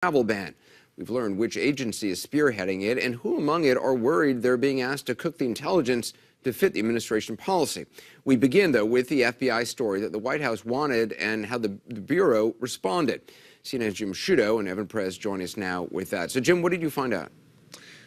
travel ban. We've learned which agency is spearheading it and who among it are worried they're being asked to cook the intelligence to fit the administration policy. We begin, though, with the FBI story that the White House wanted and how the Bureau responded. CNN's Jim Sciutto and Evan Perez join us now with that. So, Jim, what did you find out?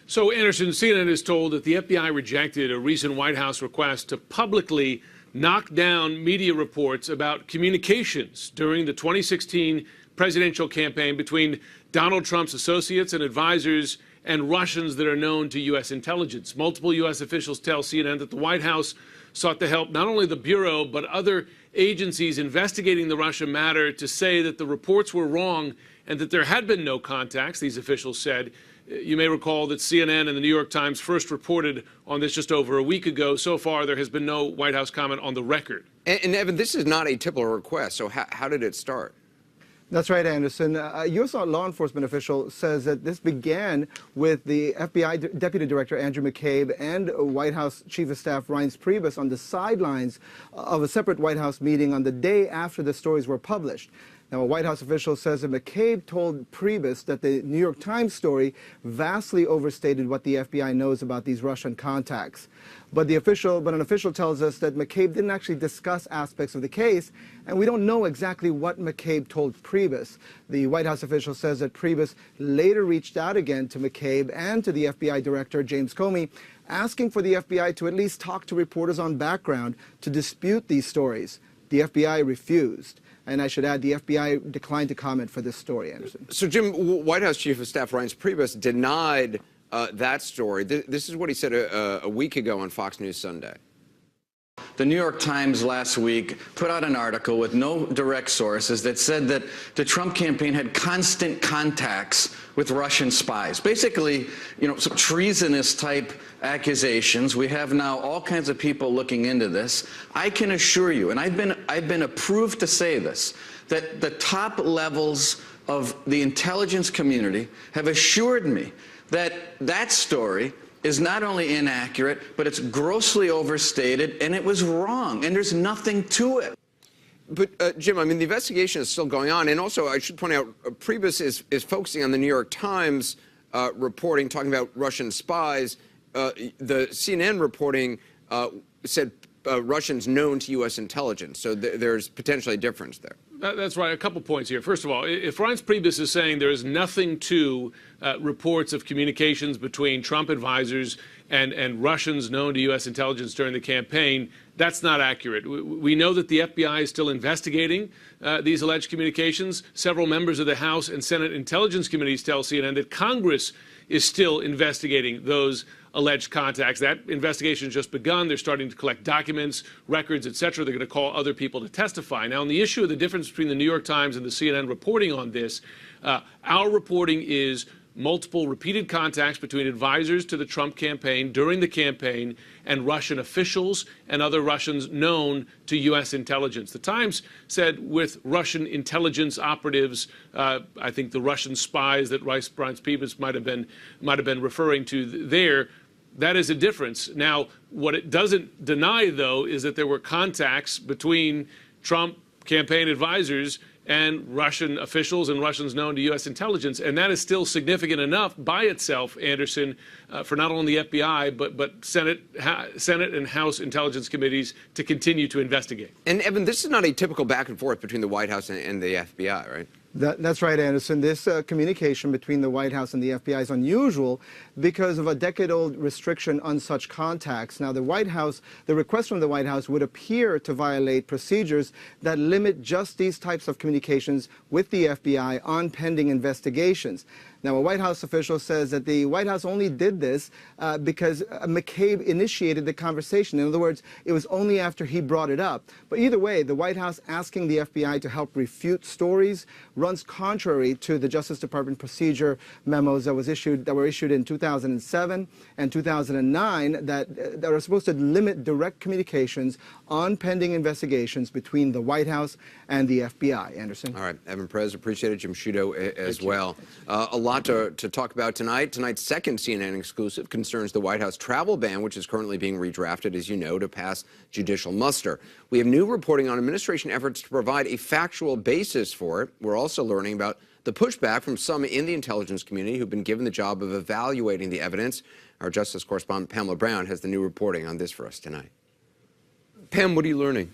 So, Anderson, CNN is told that the FBI rejected a recent White House request to publicly knock down media reports about communications during the 2016 presidential campaign between Donald Trump's associates and advisors and Russians that are known to U.S. intelligence. Multiple U.S. officials tell CNN that the White House sought to help not only the Bureau but other agencies investigating the Russia matter to say that the reports were wrong and that there had been no contacts, these officials said. You may recall that CNN and the New York Times first reported on this just over a week ago. So far, there has been no White House comment on the record. And Evan, this is not a typical request, so how did it start? That's right, Anderson. A U.S. law enforcement official says that this began with the FBI Deputy Director Andrew McCabe and White House Chief of Staff Reince Priebus on the sidelines of a separate White House meeting on the day after the stories were published. Now, a White House official says that McCabe told Priebus that the New York Times story vastly overstated what the FBI knows about these Russian contacts. But an official tells us that McCabe didn't actually discuss aspects of the case, and we don't know exactly what McCabe told Priebus. The White House official says that Priebus later reached out again to McCabe and to the FBI Director, James Comey, asking for the FBI to at least talk to reporters on background to dispute these stories. The FBI refused. And I should add, the FBI declined to comment for this story, Anderson. So, Jim, White House Chief of Staff Reince Priebus denied that story. This is what he said a week ago on Fox News Sunday. The New York Times last week put out an article with no direct sources that said that the Trump campaign had constant contacts with Russian spies. Basically, some treasonous type accusations. We have now all kinds of people looking into this. I can assure you, and I've been approved to say this, that the top levels of the intelligence community have assured me that that story is not only inaccurate, but it's grossly overstated, and it was wrong, and there's nothing to it. But, Jim, I mean, the investigation is still going on, and also I should point out, Priebus is focusing on the New York Times reporting, talking about Russian spies. The CNN reporting said Russians known to U.S. intelligence, so there's potentially a difference there. That's right. A couple points here. First of all, if Reince Priebus is saying there is nothing to reports of communications between Trump advisors and Russians known to U.S. intelligence during the campaign, that's not accurate. We know that the FBI is still investigating these alleged communications. Several members of the House and Senate Intelligence Committees tell CNN that Congress is still investigating those alleged contacts. That investigation has just begun. They're starting to collect documents, records, et cetera. They're going to call other people to testify. Now, on the issue of the difference between the New York Times and the CNN reporting on this, our reporting is multiple repeated contacts between advisors to the Trump campaign during the campaign and Russian officials and other Russians known to U.S. intelligence. The Times said with Russian intelligence operatives, I think the Russian spies that Reince Priebus might have been referring to there, that is a difference. Now, what it doesn't deny, though, is that there were contacts between Trump campaign advisors and Russian officials and Russians known to U.S. intelligence. And that is still significant enough by itself, Anderson, for not only the FBI, but Senate and House intelligence committees to continue to investigate. And, Evan, this is not a typical back and forth between the White House and the FBI, right? That's right, Anderson. This communication between the White House and the FBI is unusual because of a decade-old restriction on such contacts. Now, the request from the White House would appear to violate procedures that limit just these types of communications with the FBI on pending investigations. Now, a White House official says that the White House only did this because McCabe initiated the conversation. In other words, it was only after he brought it up. But either way, the White House asking the FBI to help refute stories runs contrary to the Justice Department procedure memos that were issued in 2007 and 2009 that are supposed to limit direct communications on pending investigations between the White House and the FBI. Anderson. All right, Evan Perez, appreciate it. Jim Sciutto as well. A lot lot to talk about tonight. Tonight's second CNN exclusive concerns the White House travel ban, which is currently being redrafted, as you know, to pass judicial muster. We have new reporting on administration efforts to provide a factual basis for it. We're also learning about the pushback from some in the intelligence community who've been given the job of evaluating the evidence. Our Justice correspondent Pamela Brown has the new reporting on this for us tonight. Pam, what are you learning?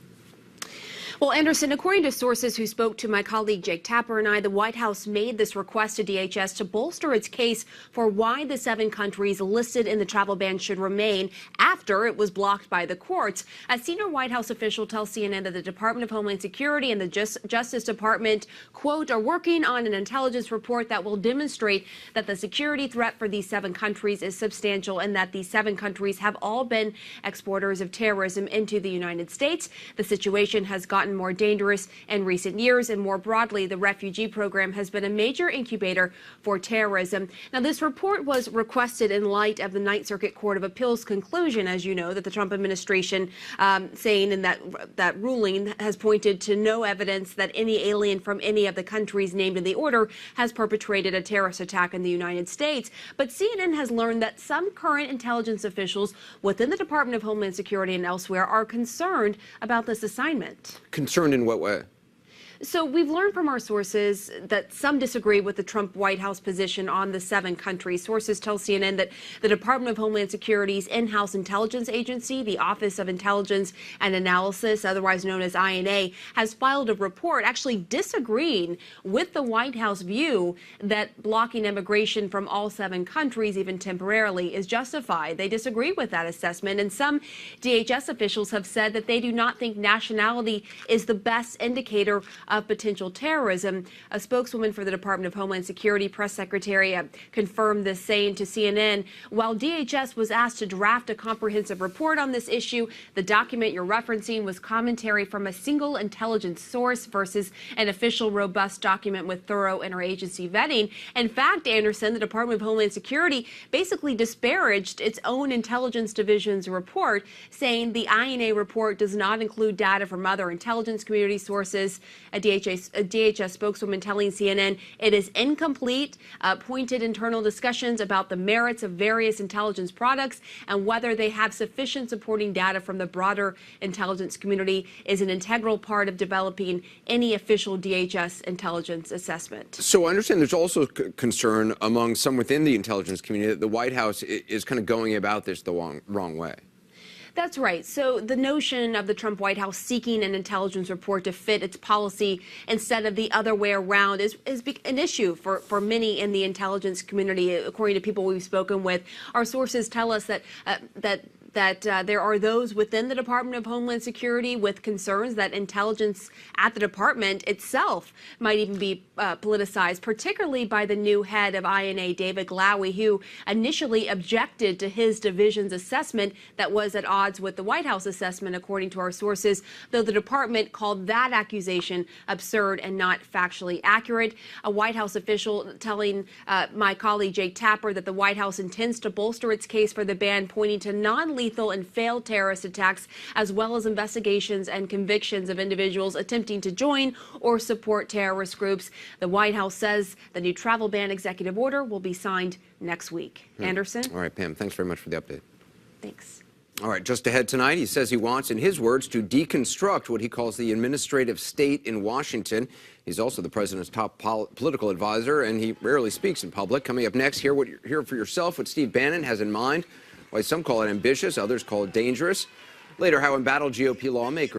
Well, Anderson, according to sources who spoke to my colleague Jake Tapper and I, the White House made this request to DHS to bolster its case for why the 7 countries listed in the travel ban should remain after it was blocked by the courts. A senior White House official tells CNN that the Department of Homeland Security and the Justice Department, quote, are working on an intelligence report that will demonstrate that the security threat for these 7 countries is substantial and that these 7 countries have all been exporters of terrorism into the United States. The situation has gotten more dangerous in recent years, and more broadly, the refugee program has been a major incubator for terrorism. Now, this report was requested in light of the Ninth Circuit Court of Appeals conclusion, as you know, that the Trump administration saying in that ruling has pointed to no evidence that any alien from any of the countries named in the order has perpetrated a terrorist attack in the United States. But CNN has learned that some current intelligence officials within the Department of Homeland Security and elsewhere are concerned about this assignment. Concerned in what way? So we've learned from our sources that some disagree with the Trump White House position on the 7 countries. Sources tell CNN that the Department of Homeland Security's in-house intelligence agency, the Office of Intelligence and Analysis, otherwise known as INA, has filed a report actually disagreeing with the White House view that blocking immigration from all 7 countries, even temporarily, is justified. They disagree with that assessment, and some DHS officials have said that they do not think nationality is the best indicator of potential terrorism. A spokeswoman for the Department of Homeland Security press secretary confirmed this, saying to CNN, while DHS was asked to draft a comprehensive report on this issue, the document you're referencing was commentary from a single intelligence source versus an official robust document with thorough interagency vetting. In fact, Anderson, the Department of Homeland Security basically disparaged its own intelligence division's report, saying the INA report does not include data from other intelligence community sources. A DHS spokeswoman telling CNN it is incomplete, pointed internal discussions about the merits of various intelligence products and whether they have sufficient supporting data from the broader intelligence community is an integral part of developing any official DHS intelligence assessment. So I understand there's also concern among some within the intelligence community that the White House is kind of going about this the wrong way. That's right. So the notion of the Trump White House seeking an intelligence report to fit its policy instead of the other way around is an issue for many in the intelligence community. According to people we've spoken with, our sources tell us that there are those within the Department of Homeland Security with concerns that intelligence at the department itself might even be politicized, particularly by the new head of INA, David Glowy, who initially objected to his division's assessment that was at odds with the White House assessment, according to our sources, though the department called that accusation absurd and not factually accurate. A White House official telling my colleague Jake Tapper that the White House intends to bolster its case for the ban, pointing to non-lethal and failed terrorist attacks, as well as investigations and convictions of individuals attempting to join or support terrorist groups. The White House says the new travel ban executive order will be signed next week. Anderson? All right, Pam, thanks very much for the update. Thanks. All right, just ahead tonight, he says he wants, in his words, to deconstruct what he calls the administrative state in Washington. He's also the president's top political advisor, and he rarely speaks in public. Coming up next, hear for yourself what Steve Bannon has in mind, why some call it ambitious, others call it dangerous. Later, how embattled GOP lawmakers